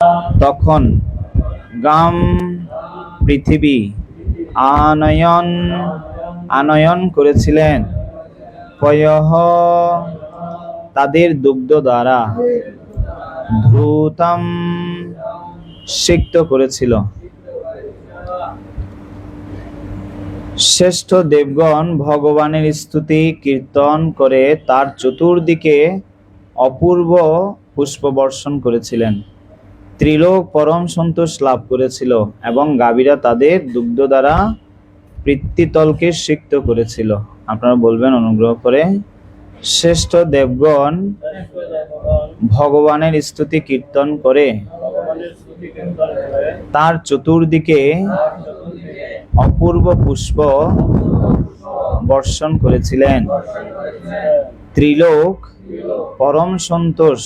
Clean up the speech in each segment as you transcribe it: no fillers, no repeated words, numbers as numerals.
তখন গাম পৃথিবী আনয়ন আনয়ন করেছিলেন, পয়ঃ তাদের দুগ্ধ দ্বারা, ধ্রুতাম সিক্ত করেছিল। শ্রেষ্ঠ দেবগণ ভগবানের স্তুতি কীর্তন করে তার চতুর্দিকে অপূর্ব পুষ্প বর্ষণ করেছিলেন। ত্রিলোক পরম সন্তোষ লাভ করেছিল এবং গাভীরা তাদের দুগ্ধ দ্বারা পৃথ্বীতলকে সিক্ত করেছিল। আপনারা বলবেন অনুগ্রহ করে, শ্রেষ্ঠ দেবগণ ভগবানের স্তুতি কীর্তন করে তার চতুর্দিকে অপূর্ব পুষ্প বর্ষণ করেছিলেন। ত্রিলোক পরম সন্তোষ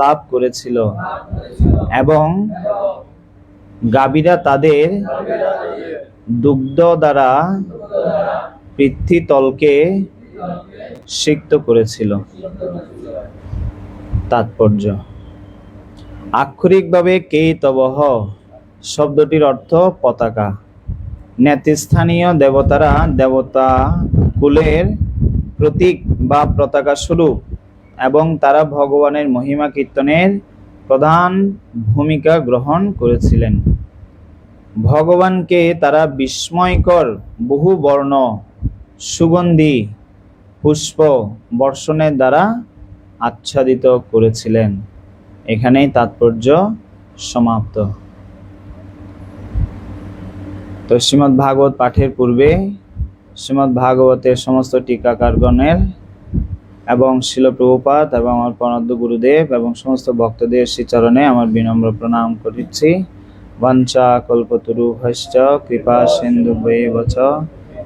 লাভ করেছিল এবং গাভীরা তাদের দুগ্ধ দ্বারা পৃথ্বীতলকে সিক্ত করেছিল। তাৎপর্য: আক্ষরিকভাবে কেতবঃ শব্দটির অর্থ পতাকা। নেতৃস্থানীয় দেবতারা দেবতা কুলের প্রতীক বা পতাকা স্বরূপ এবং তারা ভগবানের মহিমা কীর্তনের প্রধান ভূমিকা গ্রহণ করেছিলেন। ভগবানকে তারা বিস্ময়কর বহু বর্ণ সুগন্ধি পুষ্প বর্ষণের দ্বারা আচ্ছাদিত করেছিলেন। এখানেই তাৎপর্য সমাপ্ত। তো শ্রীমদ্ ভাগবত পাঠের পূর্বে শ্রীমদ্ ভাগবতের সমস্ত টিকাকারগণের এবং শিল প্রভুপাদ এবং আমার প্রণাদ্য গুরুদেব এবং সমস্ত ভক্তদের শ্রীচরণে আমার বিনম্র প্রণাম করিচ্ছি। বাঞ্ছা কল্পতরুভ্যশ্চ কৃপা সিন্ধুভ্যেব চ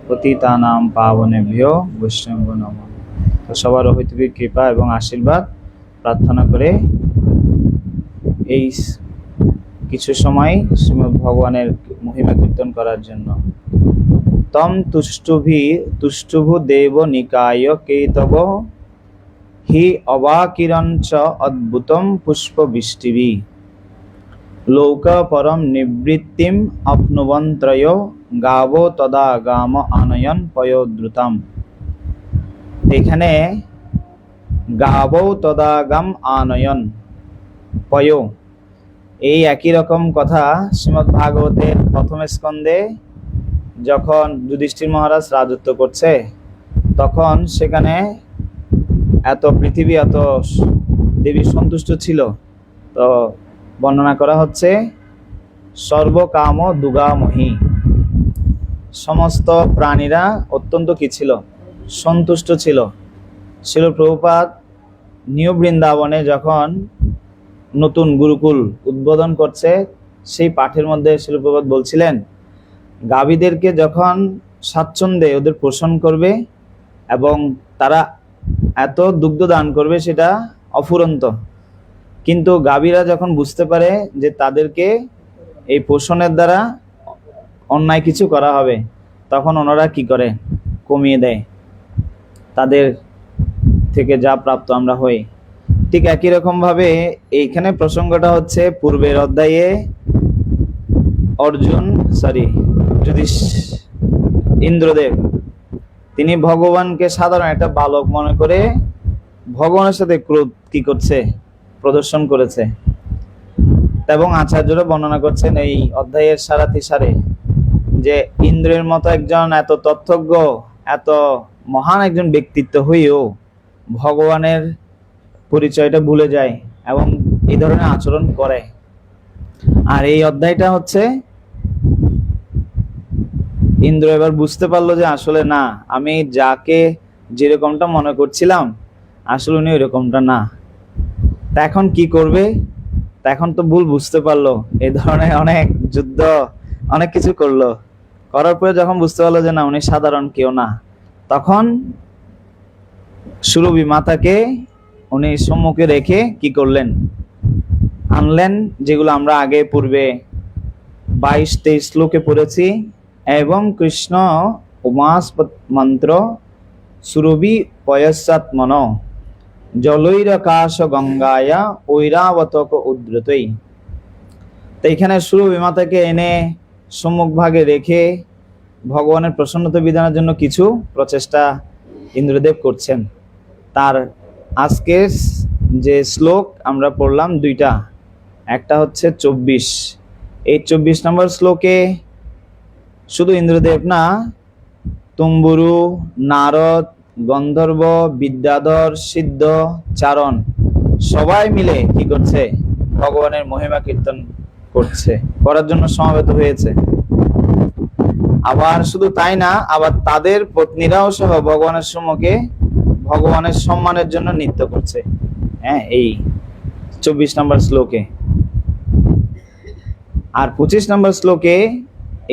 পতিতানাং পাবনেভ্যো বৈষ্ণবেভ্যো নমঃ। তো সবার অহৈতুকী কৃপা এবং আশীর্বাদ প্রার্থনা করে এই কিছু সময় শ্রীমদ্ ভগবানের মহিমা কীর্তন করার জন্য। তম তুষ্টুভু দেব নিকায় কেতব হি অবাকিরঞ্চ অদ্ভুতম পুষ্প বৃষ্টিভি লোক পরম নিবৃত্তিম অপ্নুবন্ত্রয় গাবো তদা গাম আনয়ন পয়োদ্রুতাম। এখানে গাবো তদা গাম আনয়ন পয় এই একই রকম কথা শ্রীমদ্ ভাগবতের প্রথম স্কন্ধে যখন যুধিষ্ঠির মহারাজ রাজত্ব করছে তখন সেখানে এত পৃথিবী এত দেবী সন্তুষ্ট ছিল। তো বর্ণনা করা হচ্ছে সর্বকাম দুগামহি, সমস্ত প্রাণীরা অত্যন্ত কি ছিল? সন্তুষ্ট ছিল। শিল প্রভুপাদ নিউ বৃন্দাবনে যখন নতুন গুরুকুল উদ্বোধন করছে সেই পাঠের মধ্যে শিল প্রভুপাদ বলছিলেন গাভীদেরকে যখন স্বাচ্ছন্দ্যে ওদের পোষণ করবে এবং তারা এত দুগ্ধ দান করবে সেটা অফুরন্ত, কিন্তু গাভীরা যখন বুঝতে পারে যে তাদেরকে এই পোষণের দ্বারা অন্যায় কিছু করা হবে তখন ওনারা কি করে? কমিয়ে দেয় তাদের থেকে যা প্রাপ্ত আমরা হই। ঠিক একই রকম ভাবে এইখানে প্রসঙ্গটা হচ্ছে পূর্বের অধ্যায়ে ইন্দ্রদেব তিনি ভগবানকে সাধারণ একটা বালক মনে করে ভগবানের সাথে ক্রোধ কি করছে? প্রদর্শন করেছে। এবং আচার্যরা বর্ণনা করছেন এই অধ্যায়ের সারাতিসারে যে ইন্দ্রের মতো একজন এত তত্ত্বজ্ঞ এত মহান একজন ব্যক্তিত্ব হয়েও ভগবানের পরিচয়টা ভুলে যায় এবং এই ধরনের আচরণ করে। আর এই অধ্যায়টা হচ্ছে ইন্দ্র এবার বুঝতে পারলো যে আসলে না, আমি যাকে যেরকমটা মনে করছিলাম আসলে উনি ওইরকমটা না। তা এখন কি করবে? তা এখন তো ভুল বুঝতে পারলো, এই ধরনের অনেক যুদ্ধ অনেক কিছু করলো, করার পরে যখন বুঝতে পারলো যে না উনি সাধারণ কেউ না, তখন সুরভি মাতাকে উনি সম্মুখে রেখে কি করলেন? আনলেন, যেগুলো আমরা আগে পূর্বে 22-23 শ্লোকে পড়েছি। এবং কৃষ্ণ উমাস মন্ত্র সুরভি পয়সাৎমন, জলৈরাকাশ গঙ্গায়া ঐরাবতক উদ্রতই। তো এখানে সুরভি মাতাকে এনে সম্মুখ ভাগে রেখে ভগবানের প্রসন্নতা বিধানের জন্য কিছু প্রচেষ্টা ইন্দ্রদেব করছেন। তার আজকের যে শ্লোক আমরা পড়লাম দুইটা, একটা হচ্ছে 24, এই 24 নম্বর শ্লোকে শুধু ইন্দ্রদেব না, তুম্বুরু, নারদ, গন্ধর্ব, বিদ্যাধর, সিদ্ধ, চারণ সবাই মিলে কি করছে? ভগবানের মহিমা কীর্তন করছে, করার জন্য সমবেত হয়েছে। আবার শুধু তাই না, আবার তাদের পত্নীরাও সহ ভগবানের সম্মুখে ভগবানের সম্মানের জন্য নৃত্য করছে। হ্যাঁ, এই 24 নম্বর শ্লোকে। আর 25 নম্বর শ্লোকে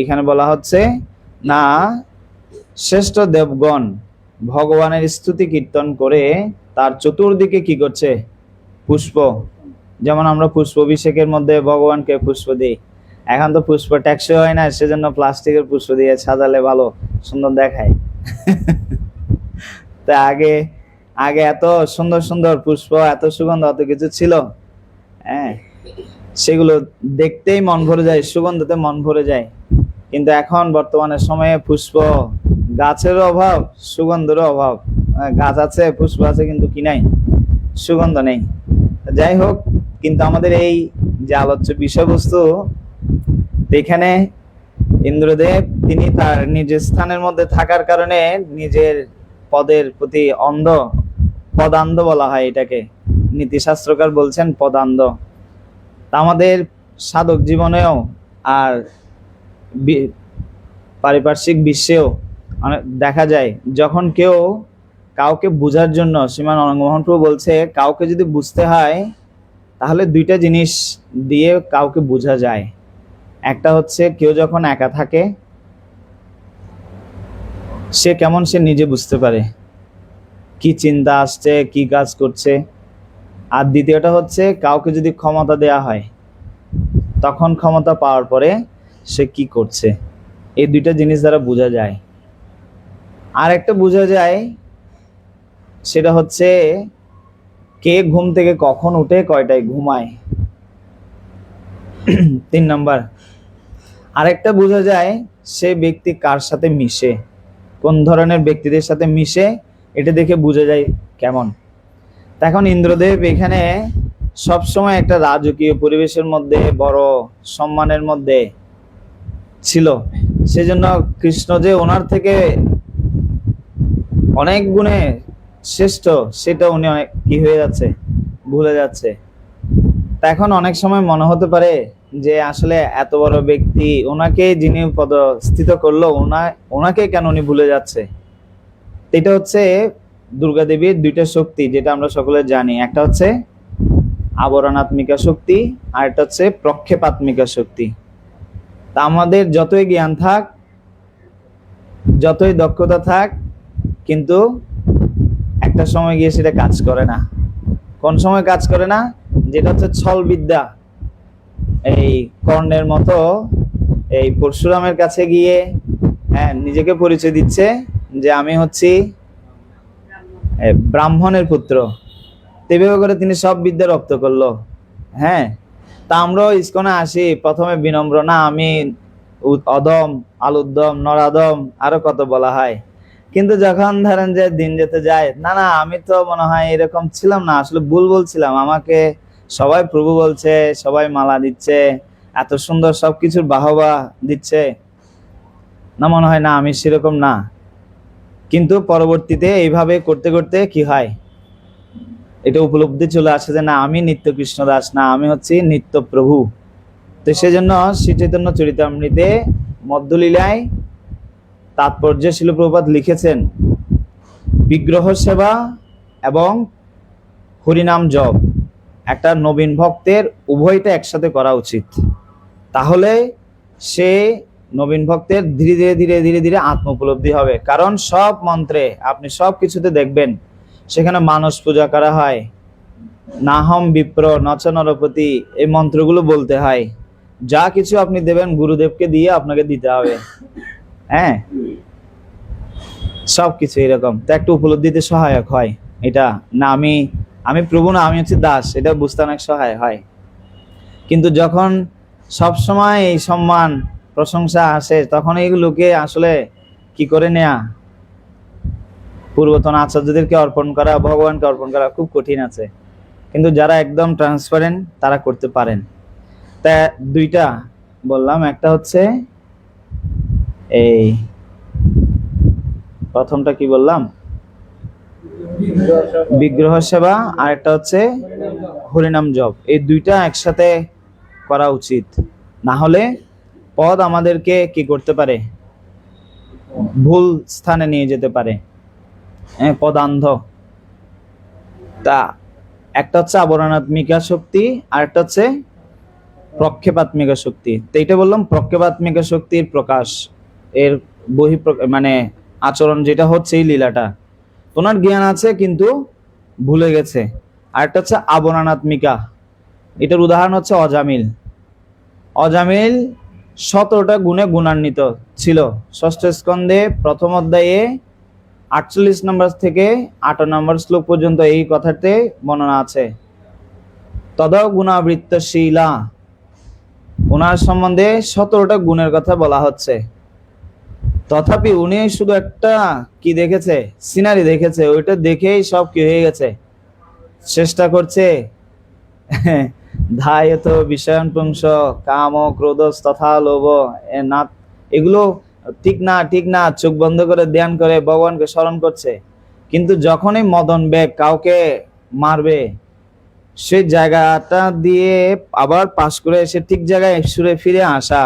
এখানে বলা হচ্ছে না, শ্রেষ্ঠ দেবগণ ভগবানের স্তুতি কীর্তন করে তার চতুর্দিকে কি করছে? পুষ্প। যেমন আমরা পুষ্প অভিষেকের মধ্যে ভগবানকে পুষ্প দিই, এখন তো পুষ্প ট্যাক্সই হয় না, সেজন্য প্লাস্টিকের পুষ্প দিয়ে সাজালে ভালো সুন্দর দেখায়। তা আগে আগে এত সুন্দর সুন্দর পুষ্প, এত সুগন্ধ, এত কিছু ছিল, হ্যাঁ, সেগুলো দেখতেই মন ভরে যায়, সুগন্ধতে মন ভরে যায়। কিন্তু এখন বর্তমানে সময়ে পুষ্প গাছেরও অভাব, সুগন্ধেরও অভাব। গাছ আছে, পুষ্প আছে, কিন্তু কি নাই? সুগন্ধ নেই। যাই হোক, কিন্তু আমাদের এই যে আলোচ্য বিষয়বস্তু, এখানে ইন্দ্রদেব তিনি তার নিজের স্থানের মধ্যে থাকার কারণে নিজের পদের প্রতি অন্ধ, পদান্ধ বলা হয় এটাকে, নীতিশাস্ত্রকার বলছেন পদান্ধ। তা আমাদের সাধক জীবনেও আর পারিপার্শ্বিক বিশ্বেও দেখা যায়, যখন কেউ কাউকে বোঝার জন্য, শ্রীমান অনঙ্গ মহাপ্রভু বলছে, কাউকে যদি বুঝতে হয় তাহলে দুইটা জিনিস দিয়ে কাউকে বোঝা যায়। একটা হচ্ছে কেউ যখন একা থাকে সে কেমন, সে নিজে বুঝতে পারে কি চিন্তা আসছে, কি কাজ করছে। আর দ্বিতীয়টা হচ্ছে কাউকে যদি ক্ষমতা দেয়া হয়, তখন ক্ষমতা পাওয়ার পরে সে কি করছে। এই দুইটা জিনিস দ্বারা বোঝা যায়। আর একটা বোঝা যায়, সেটা হচ্ছে কে ঘুম থেকে কখন উঠে কয়টায় ঘুমায়। 3 নাম্বার। আরেকটা বোঝা যায় সে ব্যক্তি কার সাথে মিশে, কোন ধরনের ব্যক্তিদের সাথে মিশে, এটা দেখে বোঝা যায় কেমন। এখন ইন্দ্রদেব এখানে সবসময় একটা রাজকীয় পরিবেশের মধ্যে, বড় সম্মানের মধ্যে ছিল, সেজন্য কৃষ্ণ যে ওনার থেকে অনেক গুণে শ্রেষ্ঠ, সেটা উনি অনেক কি হয়ে যাচ্ছে, ভুলে যাচ্ছে। তা এখন অনেক সময় মনে হতে পারে যে আসলে এত বড় ব্যক্তি, ওনাকে যিনি পদস্থিত করলো, ওনাকে কেন উনি ভুলে যাচ্ছে। এটা হচ্ছে দুর্গা দেবীর দুইটা শক্তি, যেটা আমরা সকলে জানি। একটা হচ্ছে আবরণাত্মিকা শক্তি, আর একটা হচ্ছে প্রক্ষেপাত্মিকা শক্তি। তা আমাদের যতই জ্ঞান থাক, যতই দক্ষতা থাক, কিন্তু একটা সময় গিয়ে সেটা কাজ করে না। কোন সময় কাজ করে না? যেটা হচ্ছে ছল বিদ্যা। এই কর্ণের মতো এই পরশুরামের কাছে গিয়ে নিজেকে পরিচয় দিচ্ছে যে আমি হচ্ছি ব্রাহ্মণের পুত্র। তেভাবে করে তিনি সব বিদ্যা রপ্ত করলো। হ্যাঁ, তা আমরাও ইস্কনে আসি, প্রথমে বিনম্র, না আমি অদম, আলুদ্দম, নরাদম, আরো কত বলা হয়। কিন্তু যখন ধরেন যে দিন যেতে যায়, না না আমি তো মনে হয় এরকম ছিলাম না, আসলে ভুল বলছিলাম, আমাকে সবাই প্রভু বলছে, সবাই মালা দিচ্ছে, এত সুন্দর সবকিছুর বাহবা দিচ্ছে, না মনে হয় না আমি সেরকম না। কিন্তু পরবর্তীতে এইভাবে করতে করতে কি হয়, এটা উপলব্ধি চলে আসে যে না আমি নিত্য কৃষ্ণ দাস না, আমি হচ্ছি নিত্য প্রভু। তো সেজন্য শ্রী চৈতন্য চরিতামৃতে মধ্যলীলায় তাৎপর্য শিল প্রভুপাদ লিখেছেন, বিগ্রহ সেবা এবং হরিনাম জপ একটা নবীন ভক্তের উভয়টা একসাথে করা উচিত। তাহলে সে নবীন ভক্তের ধীরে ধীরে ধীরে ধীরে ধীরে আত্ম উপলব্ধি হবে। কারণ সব মন্ত্রে আপনি সব কিছুতে দেখবেন সেখানে মানস পূজা করা হয়, নাহম বিপ্র নচ নরপতি, এই মন্ত্রগুলো বলতে হয়। যা কিছু আপনি দেবেন গুরুদেবকে দিয়ে আপনাকে দিতে হবে। হ্যাঁ, সবকিছু এরকম। তো একটু উপলব্ধিতে সহায়ক হয় এটা। না আমি আমি প্রভু না, আমি হচ্ছে দাস, এটা বুঝতে অনেক সহায় হয়। কিন্তু যখন সব সময় এই সম্মান প্রশংসা আসে, তখন এইগুলোকে আসলে কি করে নেয়া, পূর্বতন আচার্যদেরকে অর্পণ করা, ভগবানকে অর্পণ করা খুব কঠিন আছে। কিন্তু যারা একদম ট্রান্সপারেন্ট তারা করতে পারেন। তা দুইটা বললাম, একটা হচ্ছে এই প্রথমটা কি বললাম, বিগ্রহ সেবা, আর একটা হচ্ছে হরিনাম জপ। এই দুইটা একসাথে করা উচিত, না হলে পদ আমাদেরকে কি করতে পারে, ভুল স্থানে নিয়ে যেতে পারে, পদান্ধ। তা একটা হচ্ছে আবরণাত্মিকা শক্তি, আর একটা হচ্ছে প্রক্ষেপাত্মিকা শক্তি। তো এইটা বললাম প্রক্ষেপাত্মিকা শক্তির প্রকাশ, এর মানে আচরণ যেটা হচ্ছে এই লীলাটা, ওনার জ্ঞান আছে কিন্তু ভুলে গেছে। আর একটা হচ্ছে আবরণাত্মিকা, এটার উদাহরণ হচ্ছে অজামিল। অজামিল 17টা গুণে গুণান্বিত ছিল। ষষ্ঠ স্কন্ধে প্রথম অধ্যায়ে 48 নম্বর থেকে 8 নম্বর শ্লোক পর্যন্ত এই কথাতে বর্ণনা আছে। তদ গুণাবৃত্তশীলা, ওনার সম্বন্ধে 17টা গুণের কথা বলা হচ্ছে। তথাপি উনি শুধু একটা কি দেখেছে, সিনারি দেখেছে, ওইটা দেখেই সব কি হয়ে গেছে, চেষ্টা করছে ধায়ত বিষয়ান পুংস কাম ক্রোধ তথা লোভ, না এগুলো ঠিক না, ঠিক না, চোখ বন্ধ করে ধ্যান করে ভগবানকে স্মরণ করছে। কিন্তু যখনই মদন বেগ কাউকে মারবে, সেই জায়গাটা দিয়ে আবার পাশ করে এসে ঠিক জায়গায় সুরে ফিরে আসা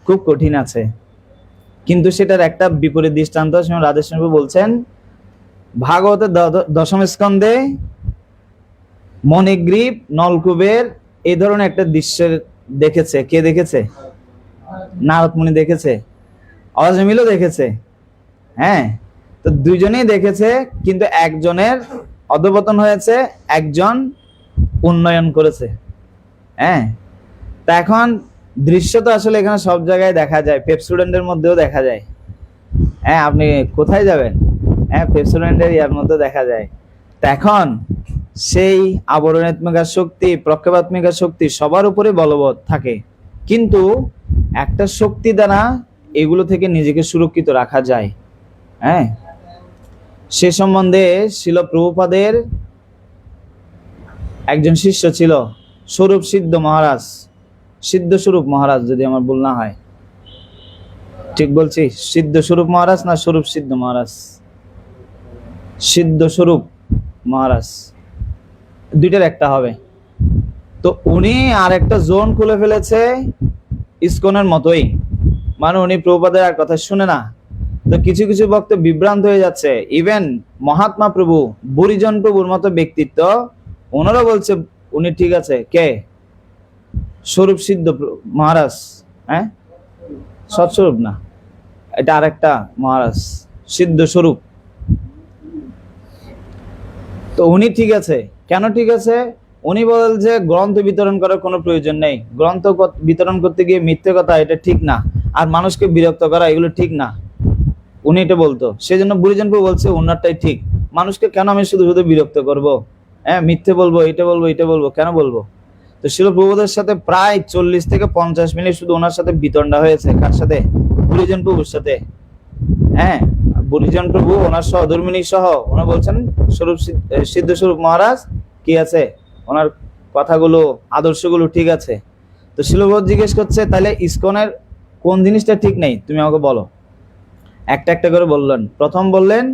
খুব কঠিন আছে। কিন্তু সেটার একটা বিপরীত দৃষ্টান্ত রাধেশ্যাম বলছেন ভাগবতের 10ম স্কন্ধে মণিগ্রীব, নলকূপের এই ধরনের একটা দৃশ্যের দেখেছে। কে দেখেছে? নারদ মুনি দেখেছে, অজামিলও দেখেছে। হ্যাঁ, তো দুইজনেই দেখেছে, কিন্তু একজনের অধঃপতন হয়েছে, একজন উন্নয়ন করেছে। হ্যাঁ, তা এখন দৃশ্য তো আসলে এখানে সব জায়গায় দেখা যায়, পেপসুডেন্টের মধ্যেও দেখা যায়। হ্যাঁ, আপনি কোথায় যাবেন, হ্যাঁ পেপসুডেন্টের ইয়ার মধ্যে দেখা যায়। তা এখন সেই আবরণাত্মিকা শক্তি, প্রক্ষেপাত্মিকা শক্তি সবার উপরে বলবৎ থাকে, কিন্তু একটা শক্তি দ্বারা এগুলো থেকে নিজেকে সুরক্ষিত রাখা যায়। হ্যাঁ, সে সম্বন্ধে শিল প্রভুপাদের একজন শিষ্য ছিল, স্বরূপ সিদ্ধ মহারাজ, সিদ্ধ স্বরূপ মহারাজ, যদি আমার ভুল না হয়, ঠিক বলছি? সিদ্ধ স্বরূপ মহারাজ না স্বরূপ সিদ্ধ মহারাজ? সিদ্ধ স্বরূপ মহারাজ, দুইটার একটা হবে। তো উনি আর একটা জোন খুলে ফেলেছে ইসকনের মতোই, মানে উনি প্রভুপাদের আর কথা শুনে না। তো কিছু কিছু ভক্ত বিভ্রান্ত হয়ে যাচ্ছে। ইভেন মহাত্মা প্রভু, বুরিজন প্রভুর মতো ব্যক্তিত্ব, ওনারা বলছে উনি ঠিক আছে। কে? স্বরূপ সিদ্ধ মহারাজ। হ্যাঁ, সৎস্বরূপ না, এটা আরেকটা মহারাজ, সিদ্ধ স্বরূপ। তো উনি ঠিক আছে। কেন ঠিক আছে? উনি বলেন যে গ্রন্থ বিতরণ করার কোনো প্রয়োজন নেই, গ্রন্থ বিতরণ করতে গিয়ে মিথ্যে কথা, এটা ঠিক না, আর মানুষকে বিরক্ত করা এগুলো ঠিক না, উনি এটা বলতো। সেই জন্য বুড়িজন প্রভু বলছে ওনারটাই ঠিক। মানুষকে কেন আমি শুধু শুধু বিরক্ত করব, হ্যাঁ মিথ্যে বলবো, এটা বলবো, এটা বলবো, কেন বলবো? তো শিল প্রভুদের সাথে প্রায় 40 থেকে 50 মিনিট শুধু ওনার সাথে বিতণ্ডা হয়েছে। কার সাথে? বুড়িজন প্রভুর সাথে। হ্যাঁ, বুড়িজন প্রভু ওনার সহধর্মিনী সহ ওনারা বলছেন স্বরূপ সিদ্ধ স্বরূপ মহারাজ কি আছে, ওনার কথাগুলো, আদর্শগুলো ঠিক আছে। তো শিল প্রভু জিজ্ঞেস করছে, তাহলে ইসকনের কোন জিনিসটা ঠিক নেই তুমি আমাকে বলো। একটা একটা করে বললেন। প্রথম বললেন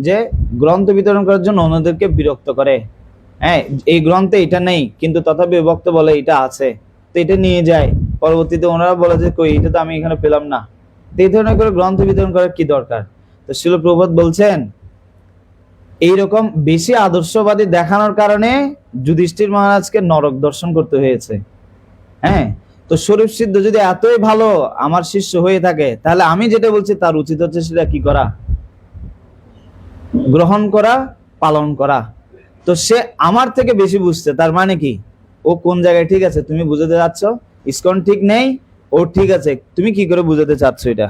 যে গ্রন্থ বিতরণ করার জন্য অন্যদেরকে বিরক্ত করে। হ্যাঁ, এই গ্রন্থে এটা নেই, কিন্তু তথাপি ভক্ত বলে এটা আছে, তো এটা নিয়ে যায়। পরবর্তীতে ওনারা বলে যে কই, এটা তো আমি এখানে পেলাম না। তো এই ধরনের করে গ্রন্থ বিতরণ করার কি দরকার? তো শিল প্রভুপাদ বলছেন এইরকম বেশি আদর্শবাদী দেখানোর কারণে যুধিষ্ঠির মহারাজকে নরক দর্শন করতে হয়েছে। হ্যাঁ, তো স্বরূপ সিদ্ধ যদি এতই ভালো আমার শিষ্য হয়ে থাকে, তাহলে আমি যেটা বলছি তার উচিত হচ্ছে সেটা কি করা? গ্রহণ করা, পালন করা। তো সে আমার থেকে বেশি বুঝছে, তার মানে কি ও কোন জায়গায় ঠিক আছে তুমি বুঝাতে চাচ্ছ? ইসকন ঠিক নেই, ও ঠিক আছে, তুমি কি করে বুঝাতে চাচ্ছ এটা?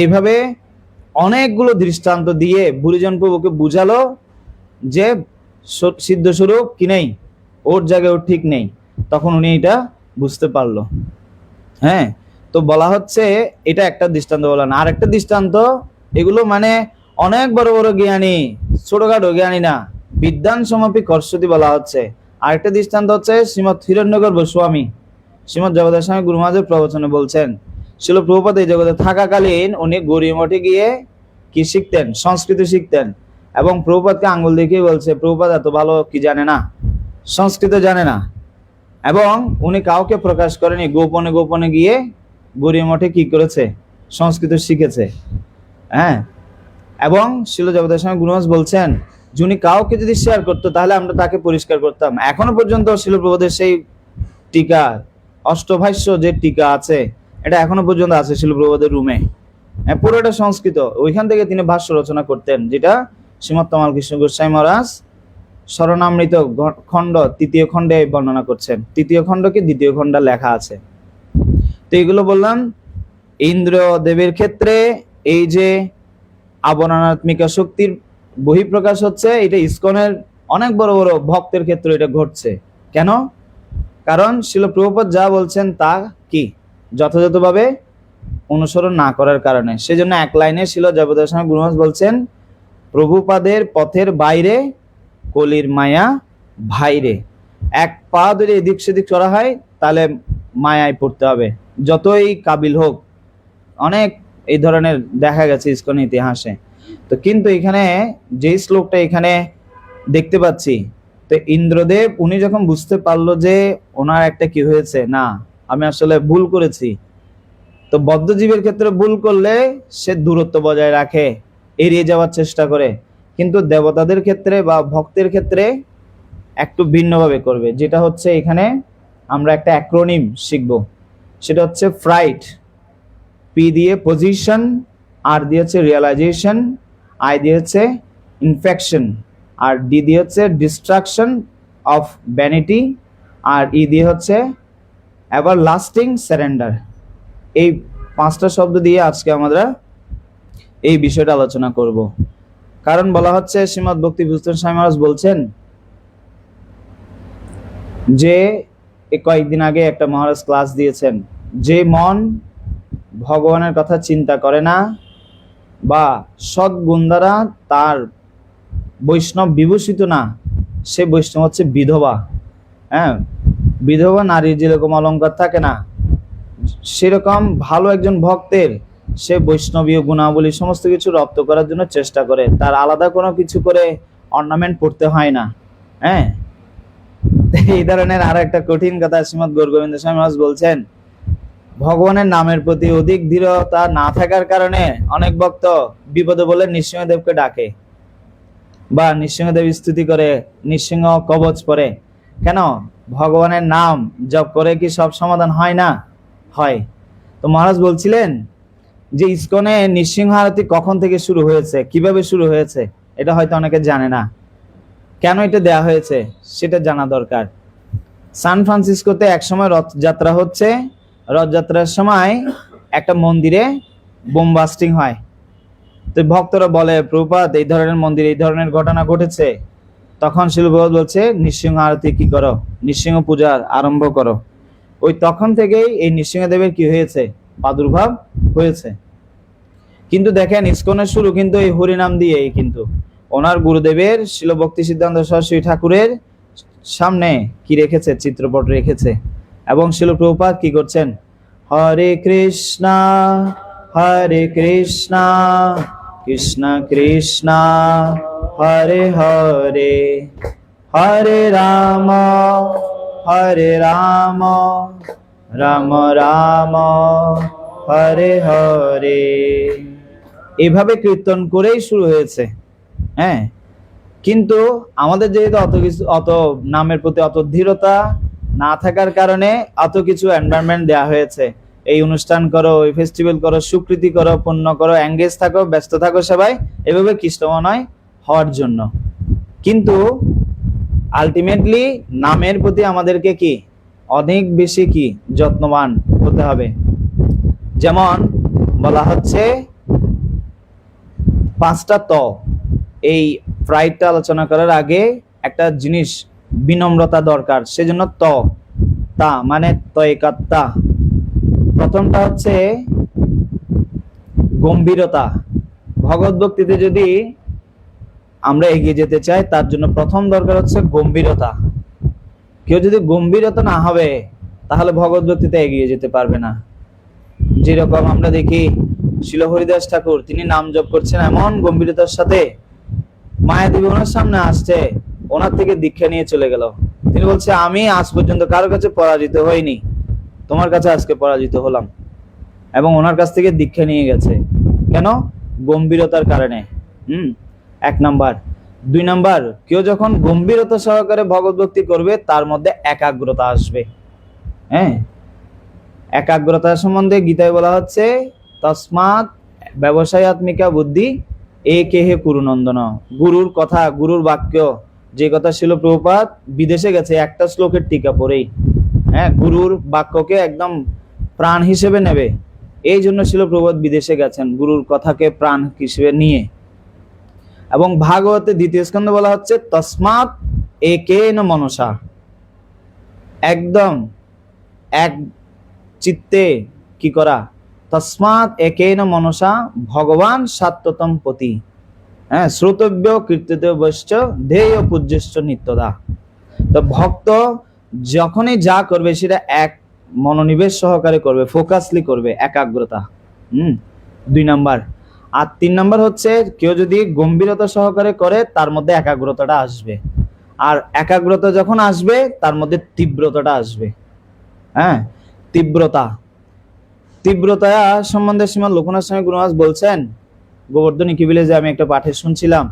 এইভাবে অনেকগুলো দৃষ্টান্ত দিয়ে বুড়িজন প্রভুকে বুঝালো যে সিদ্ধ স্বরূপ কি নেই, ওর জায়গায় ওর ঠিক নেই, তখন উনি এটা বুঝতে পারলো। হ্যাঁ, তো বলা হচ্ছে এটা একটা দৃষ্টান্ত বললেন। আর একটা দৃষ্টান্ত, এগুলো মানে অনেক বড় বড় জ্ঞানী, ছোটখাটো জ্ঞানী না, বিদ্যান সমাপি কর্ষতি বলা হচ্ছে। আরেকটা দৃষ্টান্ত হচ্ছে শ্রীমৎ হিরণ্যগর্ভ স্বামী শ্রীমৎ জগতের স্বামী গুরু মহারাজের প্রবচনে বলছেন, শিল প্রভুপাদ এই জগতে থাকাকালীন উনি গৌরী মঠে গিয়ে কি শিখতেন, সংস্কৃত শিখতেন, এবং প্রভুপাদকে আঙ্গুল দেখিয়ে বলছে প্রভুপাদ এত ভালো কি জানে না, সংস্কৃত জানে না। এবং উনি কাউকে প্রকাশ করেনি, গোপনে গোপনে গিয়ে গৌরী মঠে কি করেছে, সংস্কৃত শিখেছে। হ্যাঁ, এবং শিল জগতের স্বামী গুরু মহারাজ বলছেন যিনি কাউকে যদি শেয়ার করতো তাহলে আমরা তাকে পরিষ্কার করতাম। এখনো পর্যন্ত শিল প্রভুদের সেই টিকা, অষ্টভাষ্য যে টিকা আছে, এটা এখনো পর্যন্ত আছে শিল প্রভুদের রুমে। পুরোটা সংস্কৃত, ওইখান থেকে তিনি ভাষ্য রচনা করতেন, যেটা শ্রীমৎ তমাল কৃষ্ণ গোস্বামী মহারাজ শরণামৃত খণ্ড তৃতীয় খণ্ডে বর্ণনা করছেন। তৃতীয় খণ্ডকে দ্বিতীয় খণ্ড লেখা আছে। তো এগুলো বললাম। ইন্দ্র দেবের ক্ষেত্রে এই যে আবরণাত্মিকা শক্তির বহিঃপ্রকাশ হচ্ছে, এটা ইসকনের অনেক বড় বড় ভক্তের ক্ষেত্রে এটা ঘটছে। কেন? কারণ শিল প্রভুপাদ যা বলছেন তা কি যথাযথভাবে অনুসরণ না করার কারণে। সেজন্য এক লাইনে শিল জগতের স্বামী গুরু মহারাজ বলছেন, প্রভুপাদের পথের বাইরে কলির মায়া ভাইরে। এক পা ধরে এদিক সেদিক করা হয় তাহলে মায়ায় পড়তে হবে, যতই কাবিল হোক। অনেক এই ধরনের দেখা গেছে ইসকন ইতিহাসে। তো কিন্তু এখানে যে শ্লোকটা এখানে দেখতে পাচ্ছি, তো ইন্দ্রদেব উনি যখন বুঝতে পারলো যে ওনার একটা কি হয়েছে, না আমি আসলে ভুল করেছি। তো বদ্ধজীবের ক্ষেত্রে ভুল করলে সে দূরত্ব বজায় রাখে, এড়িয়ে যাওয়ার চেষ্টা করে, কিন্তু দেবতাদের ক্ষেত্রে বা ভক্তের ক্ষেত্রে একটু ভিন্নভাবে করবে। যেটা হচ্ছে এখানে আমরা একটা অ্যাক্রোনিম শিখব, সেটা হচ্ছে ফ্রাইট। পি দিয়ে পজিশন, আর দিয়েছে রিয়েলাইজেশন, আই দিয়েছে ইনফেকশন, আর ডি দিয়ে হচ্ছে ডিস্ট্রাকশন অফ ভ্যানিটি, আর ই দিয়ে হচ্ছে এভার লাস্টিং সারেন্ডার। এই পাঁচটা শব্দ দিয়ে আজকে আমরা এই বিষয়টা আলোচনা করব। কারণ বলা হচ্ছে শ্রীমৎ ভক্তি বিভূষণ স্বামী মহারাজ বলছেন যে কয়েকদিন আগে একটা মহারাজ ক্লাস দিয়েছেন, যে মন ভগবানের কথা চিন্তা করে না বা সদ্গুণ দ্বারা তার বৈষ্ণব বিভূষিত না, সে বৈষ্ণব হচ্ছে বিধবা। হ্যাঁ, বিধবা নারীর যেরকম অলঙ্কার থাকে না, সেরকম ভালো একজন ভক্তের সে বৈষ্ণবীয় গুণাবলী সমস্ত কিছু রপ্ত করার জন্য চেষ্টা করে, তার আলাদা কোনো কিছু করে অর্নামেন্ট পড়তে হয় না। হ্যাঁ, এই ধরনের আর একটা কঠিন কথা শ্রীমৎ গৌর গোবিন্দ স্বামী মহারাজ বলছেন, ভগবানের নামের প্রতি অধিক দৃঢ়তা না থাকার কারণে অনেক ভক্ত বিপদে বলে নৃসিংহদেবকে ডাকে বা নৃসিংহদেব স্তুতি করে, নৃসিংহ কবচ পড়ে। কেন? ভগবানের নাম জপ করে কি সব সমাধান হয় না? হয়। তো মহারাজ বলছিলেন যে ইসকনে নৃসিংহ আরতি কখন থেকে শুরু হয়েছে, কিভাবে শুরু হয়েছে, এটা হয়তো অনেকে জানে না। কেন এটা দেয়া হয়েছে সেটা জানা দরকার। সান ফ্রান্সিসকোতে একসময় রথযাত্রা হচ্ছে, রথযাত্রার সময় একটা মন্দিরে বোম বাস্টিং হয়। তো ভক্তরা বলে প্রভুপাদ এই ধরনের মন্দিরে এই ধরনের ঘটনা ঘটেছে। তখন শিল প্রভুপাদ বলছে নৃসিংহ আরতি কি করো, নৃসিংহ পূজার আরম্ভ করো। ওই তখন থেকেই এই নৃসিংহদেবের কি হয়েছে, প্রাদুর্ভাব হয়েছে। কিন্তু দেখেন ইসকনের শুরু কিন্তু এই হরিনাম দিয়েই, কিন্তু ওনার গুরুদেবের শিল ভক্তি সিদ্ধান্ত সরস্বতী ঠাকুরের সামনে কি রেখেছে, চিত্রপট রেখেছে। এবং শিল প্রভুপাদ কি করছেন, হরে কৃষ্ণ কৃষ্ণ কৃষ্ণ হরে হরে, হরে রাম রাম রাম হরে হরে। এভাবে কীর্তন করেই শুরু হয়েছে। হ্যাঁ, কিন্তু আমাদের যেহেতু অত নামের প্রতি অত দৃঢ়তা না থাকার কারণে অত কিছু এনভায়রনমেন্ট দেয়া হয়েছে। এই অনুষ্ঠান করো, ওই ফেস্টিভ্যাল করো, স্বীকৃতি করো, পুণ্য করো, এঙ্গেজ থাকো, ব্যস্ত থাকো সবাই, এভাবে কৃষ্ণময় হওয়ার জন্য। কিন্তু আলটিমেটলি নামের প্রতি আমাদেরকে কি অনেক বেশি কি যত্নবান হতে হবে। যেমন বলা হচ্ছে পাঁচটা ত, এই ফ্রাইডটা আলোচনা করার আগে একটা জিনিস বিনম্রতা দরকার, সেজন্য তা মানে তয়কাত্তা। প্রথমটা হচ্ছে গম্ভীরতা। ভগবত ভক্তিতে যদি আমরা এগিয়ে যেতে চাই, তার জন্য প্রথম দরকার হচ্ছে গম্ভীরতা। কেউ যদি গম্ভীরতা না হবে, তাহলে ভগবত ভক্তিতে এগিয়ে যেতে পারবে না। যেরকম আমরা দেখি শিল হরিদাস ঠাকুর, তিনি নাম জপ করছেন এমন গম্ভীরতার সাথে, মায়াদেবী ওনার সামনে আসছে, ওনার থেকে দীক্ষা নিয়ে চলে গেল। তিনি বলছে, আমি আজ পর্যন্ত কারো কাছে পরাজিত হইনি, তোমার কাছে আজকে পরাজিত হলাম। এবং ওনার কাছ থেকে দীক্ষা নিয়ে গেছে। কেন? গম্ভীরতার কারণে। এক নাম্বার। দুই নাম্বার, কেউ যখন গম্ভীরতা সহকারে ভগবত ভক্তি করবে, তার মধ্যে একাগ্রতা আসবে। হ্যাঁ, একাগ্রতা সম্বন্ধে গীতায় বলা হচ্ছে, তসমাৎ ব্যবসায়াত্মিকা বুদ্ধি একেহে কুরুনন্দন। গুরুর কথা, গুরুর বাক্য, যে কথা ছিল প্রভুপাদ বিদেশে গেছে একটা শ্লোকের টিকা পড়েই, হ্যাঁ, গুরুর বাক্যকে একদম প্রাণ হিসেবে নেবে। এই জন্য ছিল প্রভুপাদ বিদেশে গেছেন, গুরুর কথাকে প্রাণ হিসেবে নিয়ে। এবং ভাগবতে দ্বিতীয় স্কন্ধে বলা হচ্ছে, তসমাৎ একেন মনসা, একদম এক চিত্তে কি করা, তসমাৎ একেন মনসা ভগবান সাত্বতম পতি, হ্যাঁ, শ্রোতব্য কীর্তিতব্যশ্চ ধেয় পূজ্যশ্চ নিত্যদা। তো ভক্ত যখনই যা করবে সেটা এক মনোনিবেশ সহকারে করবে, ফোকাসলি করবে, একাগ্রতা। দুই নাম্বার। আর তিন নাম্বার হচ্ছে, কেউ যদি গম্ভীরতা সহকারে করে, তার মধ্যে একাগ্রতাটা আসবে। আর একাগ্রতা যখন আসবে, তার মধ্যে তীব্রতাটা আসবে। হ্যাঁ, তীব্রতা সম্বন্ধে শ্রীমান লোকনাথ স্বামী গুরু মহারাজ বলছেন, গোবর্ধনী কি যে আমি একটা পাঠে শুনছিলাম,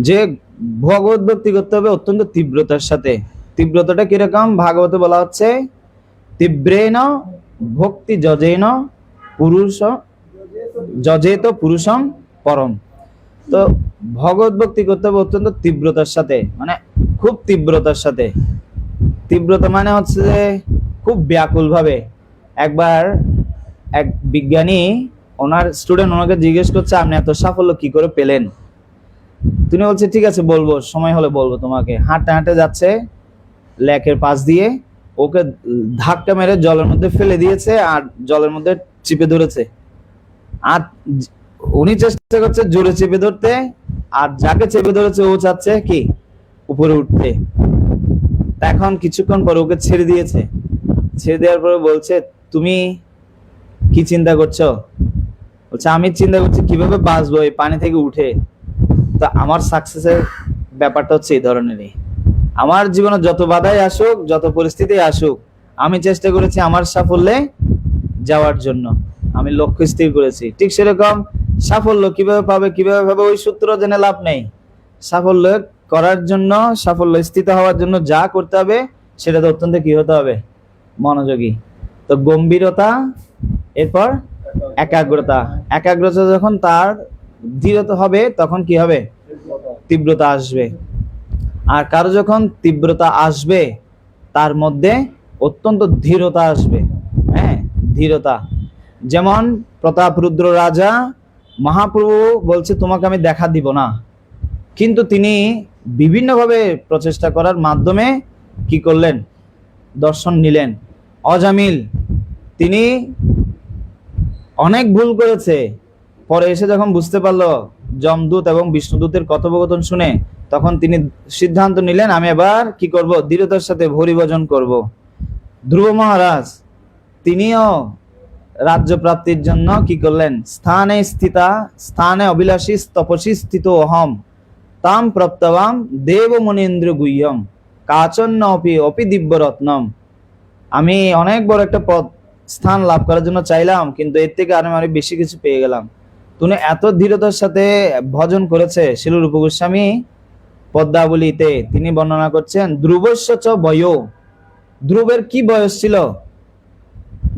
যে ভগবত ভক্তি করতে হবে অত্যন্ত তীব্রতার সাথে। তীব্রতাটা কিরকম? ভাগবতে বলা হচ্ছে, তীব্রেণ ভক্তি যজেন পুরুষ যজেত পুরুষম পরম। তো ভগবত ভক্তি করতে হবে অত্যন্ত তীব্রতার সাথে, মানে খুব তীব্রতার সাথে। তীব্রতা মানে হচ্ছে যে খুব ব্যাকুল ভাবে। একবার এক বিজ্ঞানী, ওনার স্টুডেন্ট ওনাকে জিজ্ঞেস করছে, আপনি এত সাফল্য কি করে পেলেন? তিনি বলছে, ঠিক আছে বলবো, সময় হলে বলবো তোমাকে। হাঁটতে হাঁটতে যাচ্ছে লেকের পাশ দিয়ে, ওকে ধাক্কা মেরে জলের মধ্যে ফেলে দিয়েছে, আর জলের মধ্যে চিপে ধরেছে। আর উনি চেষ্টা করছে জোরে চেপে ধরতে, আর যাকে চেপে ধরেছে ও চাচ্ছে কি উপরে উঠতে। এখন কিছুক্ষণ পরে ওকে ছেড়ে দিয়েছে। ছেড়ে দেওয়ার পরে বলছে, তুমি কি চিন্তা করছো? বলছে, আমি চিন্তা করছি কিভাবে বাঁচবো এই পানি থেকে উঠে। তো আমার সাকসেসের ব্যাপারটা হচ্ছে এই ধরনেরই। আমার জীবনে যত বাধাই আসুক, যত পরিস্থিতি আসুক, আমি চেষ্টা করেছি আমার সাফল্যে যাওয়ার জন্য, আমি লক্ষ্য স্থির করেছি। ঠিক সেরকম সাফল্য কিভাবে পাবে, কিভাবে পাবে, ওই সূত্র জেনে লাভ নেই। সাফল্য করার জন্য, সাফল্য স্থিত হওয়ার জন্য যা করতে হবে, সেটাতে অত্যন্ত কি হতে হবে? মনোযোগী। তো গম্ভীরতা, এরপর একাগ্রতা। একাগ্রতা যখন তার দৃঢ়তা হবে, তখন কি হবে? তীব্রতা আসবে। আর কারো যখন তীব্রতা আসবে, তার মধ্যে অত্যন্ত ধীরতা আসবে। হ্যাঁ, ধীরতা। যেমন প্রতাপরুদ্র রাজা, মহাপ্রভু বলছে তোমাকে আমি দেখা দিব না, কিন্তু তিনি বিভিন্নভাবে প্রচেষ্টা করার মাধ্যমে কি করলেন? দর্শন নিলেন। অজামিল, তিনি অনেক ভুল করেছে, পরে এসে যখন বুঝতে পারলো যমদূত এবং বিষ্ণুদূতের কথোপকথন শুনে, তখন তিনি সিদ্ধান্ত নিলেন, আমি এবার কি করব? দৃঢ়তার সাথে হরিভজন করব। ধ্রুব মহারাজ, তিনিও রাজ্য প্রাপ্তির জন্য কি করলেন? স্থানে স্থিতা স্থানে অভিলাষী তপসী স্থিত অহম তাম প্রাপ্তবাম দেব মনীন্দ্র গুহ্যম কাচন্ন অপি অপি দিব্য রত্নম। আমি অনেক বড় একটা পদ স্থান লাভ করার জন্য চাইলাম, কিন্তু এর থেকে আরো বেশি কিছু পেয়ে গেলাম। তুমি এত দৃঢ়তার সাথে ভজন করেছে। শিল রূপ গোস্বামী পদ্মাবলীতে তিনি বর্ণনা করছেন, ধ্রুবস্য চ বয়ো, ধ্রুবের কি বয়স ছিল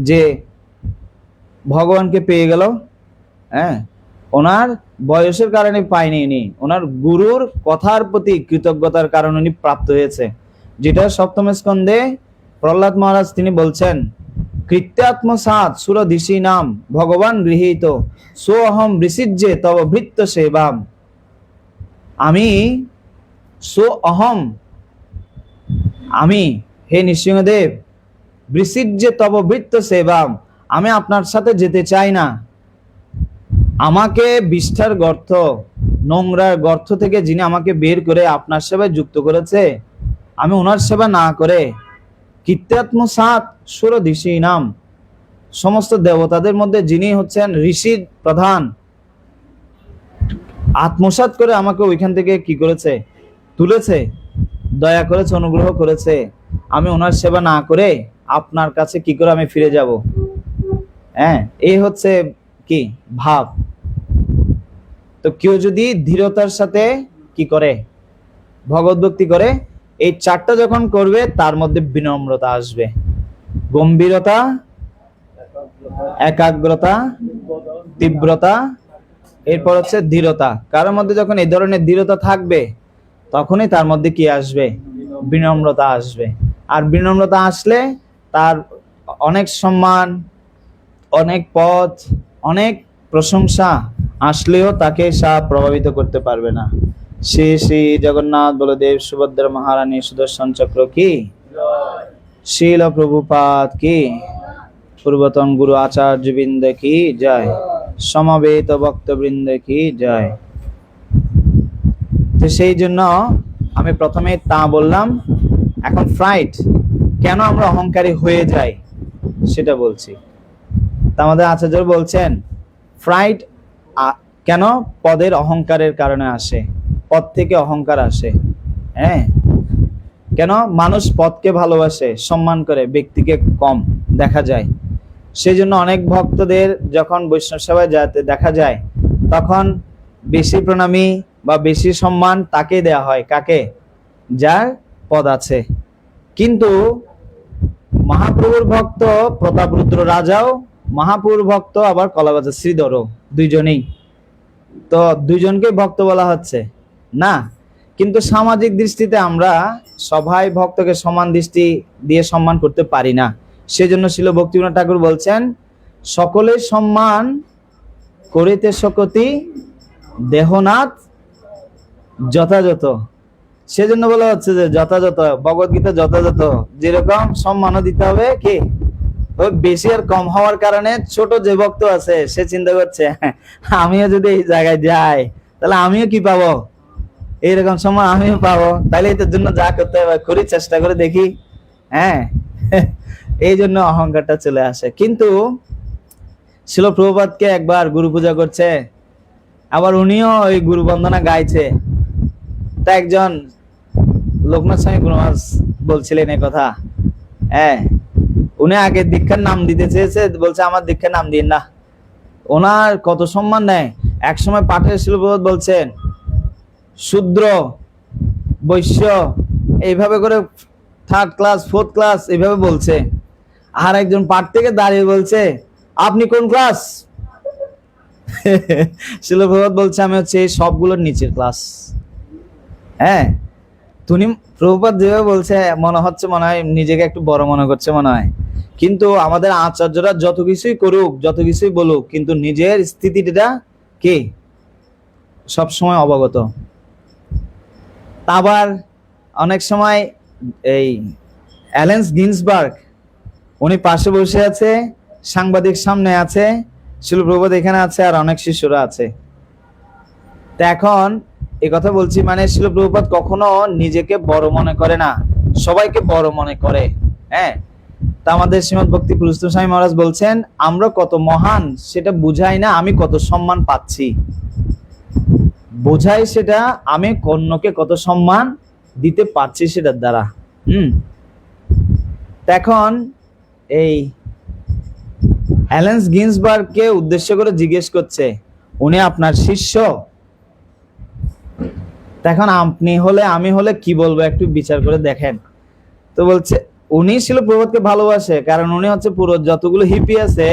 যে ভগবানকে পেয়ে গেল? হ্যাঁ, ওনার বয়সের কারণে পায়নি, উনি ওনার গুরুর কথার প্রতি কৃতজ্ঞতার কারণে উনি প্রাপ্ত হয়েছে। যেটা সপ্তম স্কন্ধে প্রহ্লাদ মহারাজ তিনি বলছেন, কৃত্যাত্মসাৎ সুরধিষী নাম ভগবান গৃহীত সোহম ঋষিজ্যে তব ভৃত্য সেবাম। আমি সো অহম, আমি হে নৃসিংহদেব বৃষিজ্যে তব বৃত্ত সেবাম, আমি আপনার সাথে যেতে চাই না। আমাকে বিষ্ঠার গর্ত, নোংরার গর্ত থেকে যিনি আমাকে বের করে আপনার সেবায় যুক্ত করেছে, আমি ওনার সেবা না করে কীর্ত্যাত্মসাৎ সুর ঋষি নাম, সমস্ত দেবতাদের মধ্যে যিনি হচ্ছেন ঋষির প্রধান, আত্মসাৎ করে আমাকে ওইখান থেকে কি করেছে, তুলেছে, দয়া করেছে, অনুগ্রহ করেছে, আমি ওনার সেবা না করে আপনার কাছে কি করে আমি ফিরে যাব? হ্যাঁ, এই হচ্ছে কি ভাব। তো কেউ যদি দৃঢ়তার সাথে কি করে, ভগবত ভক্তি করে, এই চারটা যখন করবে তার মধ্যে বিনম্রতা আসবে, গম্ভীরতা, একাগ্রতা, তীব্রতা, এরপর হচ্ছে দৃঢ়তা। কারোর মধ্যে যখন এই ধরনের দৃঢ়তা থাকবে তখনই তার মধ্যে কি আসবে, বিনম্রতা আসবে। আর বিনম্রতা আসলে তার অনেক সম্মান, অনেক পদ, অনেক প্রশংসা আসলেও তাকে প্রভাবিত করতে পারবে না। শ্রী শ্রী জগন্নাথ বলদেব সুভদ্রা মহারানী সুদর্শন চক্র কি, শিল প্রভুপাদ কি, পূর্বতন গুরু আচার্য বৃন্দ কি জয়, সমবেত ভক্তবৃন্দ কি জয়। তো সেই জন্য আমি প্রথমে তা বললাম। এখন ফ্রাইট, কেন আমরা অহংকারী হয়ে যাই সেটা বলছি। আমাদের আচার্য বলছেন ফ্রাইট কেন পদের অহংকারের কারণে আসে, পদ থেকে অহংকার আসে। হ্যাঁ, কেন মানুষ পদকে ভালোবাসে, সম্মান করে, ব্যক্তিকে কম দেখা যায়। সেই জন্য অনেক ভক্তদের যখন বৈষ্ণব সেবায় যাতে দেখা যায় তখন বেশি প্রণামী বা বেশি সম্মান তাকে দেয়া হয়, কাকে, যার পদ আছে। কিন্তু মহাপ্রভুর ভক্ত প্রতাপরুদ্র রাজাও মহাপ্রভুর ভক্ত, আবার কলাবাজার শ্রীধরও, দুইজনেই তো দুইজনকে ভক্ত বলা হচ্ছে না। কিন্তু সামাজিক দৃষ্টিতে আমরা সবাই ভক্তকে সমান দৃষ্টি দিয়ে সম্মান করতে পারি না। সেজন্য শিল ভক্তিবিনোদ ঠাকুর বলছেন সকলে সম্মান করিতে শকতি দেহনাথ যথাযথ। সেজন্য বলা হচ্ছে যে যথাযথ, ভগবত গীতা যথাযথ, যেরকম সম্মানও দিতে হবে কি, ওই বেশি আর কম হওয়ার কারণে ছোট যে ভক্ত আছে সে চিন্তা করছে আমিও যদি এই জায়গায় যাই তাহলে আমিও কি পাবো, এইরকম সম্মান আমিও পাবো, তাহলে এটার জন্য যা করতে হবে করি, চেষ্টা করে দেখি। হ্যাঁ, এই জন্য অহংকারটা চলে আসে। কিন্তু শিল প্রভুপাদকে একবার গুরু পূজা করছে, আবার উনিও ওই গুরু বন্দনা গাইছে। তা একজন লোকনাথ স্বামী গুরুমাস বলছিলেন এই কথা। হ্যাঁ, উনি আগে দীক্ষার নাম দিতে চেয়েছে, বলছে আমার দীক্ষার নাম দিন না। ওনার কত সম্মান নেয়। এক সময় পাঠের শিল প্রভুপাদ বলছেন শূদ্র, বৈশ্য, এইভাবে করে থার্ড ক্লাস, ফোর্থ ক্লাস এইভাবে বলছে। আর একজন পাঠ থেকে দাঁড়িয়ে বলছে আপনি কোন ক্লাস? শিল প্রভুপাদ বলছে আমি হচ্ছে এই সবগুলোর নিচের ক্লাস। হ্যাঁ, তুমি প্রভুপাদ যেভাবে বলছে মনে হচ্ছে, মনে হয় নিজেকে একটু বড় মনে করছে মনে হয়। কিন্তু আমাদের আচার্যরা যত কিছুই করুক, যত কিছুই বলুক, কিন্তু নিজের স্থিতিটা কি সব সময় অবগত। আবার অনেক সময় এই অ্যালেন্স গিন্সবার্গ উনি পাশে বসে আছে, সাংবাদিক সামনে আছে, শিল প্রভুপাদ এখানে আছে, আর অনেক শিষ্যরা আছে। তা এখন এই কথা বলছি মানে শিল প্রভুপাদ কখনো নিজেকে বড় মনে করে না, সবাইকে বড় মনে করে। হ্যাঁ, তা আমাদের শ্রীমদ ভক্তি পুরুষোত্তম স্বামী মহারাজ বলছেন আমরা কত মহান সেটা বুঝাই না, আমি কত সম্মান পাচ্ছি বোঝাই, সেটা আমি অন্যকে কত সম্মান দিতে পারছি সেটার দ্বারা। এখন এই অ্যালেন্স গিন্সবার্গকে উদ্দেশ্য করে জিজ্ঞেস করছে উনি আপনার শিষ্য, এখন আপনি হলে আমি হলে কি বলবো একটু বিচার করে দেখেন। তো বলছে উনি ছিল প্রভুপাদকে ভালোবাসে, কারণ উনি হচ্ছে পুরো যতগুলো হিপি আছে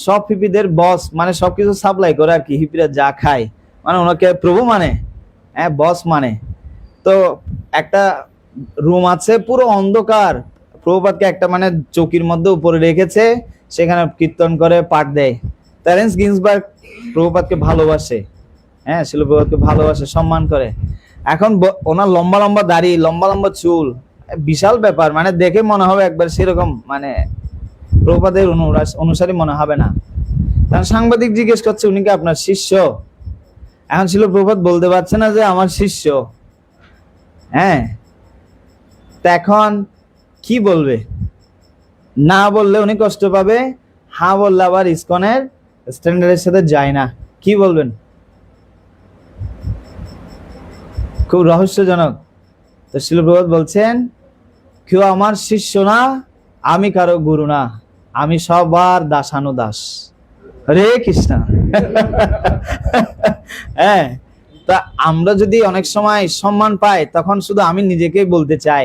সব হিপিদের বস, মানে সবকিছু সাপ্লাই করে আর কি, হিপিরা যা খায় মানে ওনাকে প্রভু মানে, হ্যাঁ বস মানে। তো একটা রুম আছে পুরো অন্ধকার, প্রভুপাদকে একটা মানে চৌকির মধ্যে উপরে রেখেছে, সেখানে কীর্তন করে পাঠ দেয়। অ্যালেন্স গিন্সবার্গ প্রভুপাদকে ভালোবাসে, হ্যাঁ, শিল প্রভুপাদকে ভালোবাসে, সম্মান করে। এখন ওনার লম্বা লম্বা দাড়ি, লম্বা লম্বা চুল, বিশাল ব্যাপার, মানে দেখে মনে হবে একবার সেরকম, মানে প্রভুপাদের অনুসারী মনে হবে না। কারণ সাংবাদিক জিজ্ঞেস করছে উনি কি আপনার শিষ্য? এখন শিল প্রভুপাদ বলতে পারছে না যে আমার শিষ্য। হ্যাঁ, তা এখন কি বলবে? না বললে উনি কষ্ট পাবে, হ্যাঁ বললে আবার ইসকনের স্ট্যান্ডার্ডের সাথে যায় না। কি বলবেন? খুব রহস্যজনক। তো শিল প্রভুপাদ বলছেন, কেউ আমার শিষ্য না, আমি কারো গুরু না, আমি সবার দাসানুদাস। হরে কৃষ্ণ। হ্যাঁ, তা আমরা যদি অনেক সময় সম্মান পাই, তখন শুধু আমি নিজেকেই বলতে চাই।